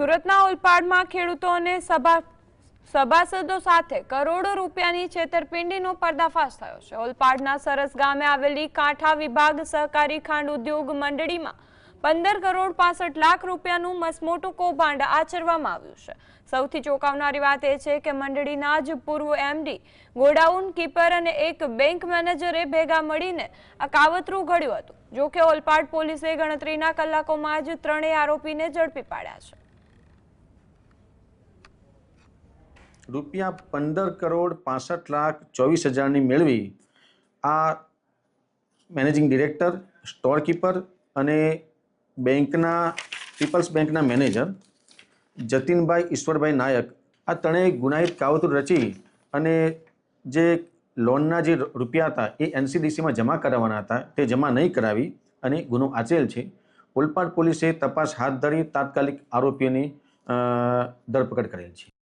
સુરતના ઓલપાડમાં ખેડૂતોને સભાસદો સાથે કરોડો રૂપિયાની છેતરપિંડીનો પર્દાફાશ થયો છે। ઓલપાડના સરસ ગામે આવેલી કાંઠા વિભાગ સહકારી ખાંડ ઉદ્યોગ મંડળીમાં 15 કરોડ 65 લાખ રૂપિયાનું મસમોટું કૌભાંડ આચરવામાં આવ્યું છે। સૌથી ચોંકાવનારી વાત એ છે કે મંડળીના જ પૂર્વ એમડી, ગોડાઉન કીપર અને એક બેંક મેનેજરે ભેગા મળીને આ કાવતરું ઘડ્યું હતું। જો કે ઓલપાડ પોલીસે ગણતરીના કલાકોમાં જ ત્રણેય આરોપીને ઝડપી પાડ્યા છે। રૂપિયા 15 કરોડ 65 લાખ 24 હજારની મેળવી આ મેનેજિંગ ડિરેક્ટર, સ્ટોર કીપર અને બેંકના પીપલ્સ બેંકના મેનેજર જતીનભાઈ ઈશ્વરભાઈ નાયક આ ત્રણેય ગુનાહિત કાવતરું રચી અને જે લોનના જે રૂપિયા હતા એ NCDCમાં જમા કરાવવાના હતા તે જમા નહીં કરાવી અને ગુનો આચરેલ છે। ઓલપાડ પોલીસે તપાસ હાથ ધરી તાત્કાલિક આરોપીઓની ધરપકડ કરેલ છે।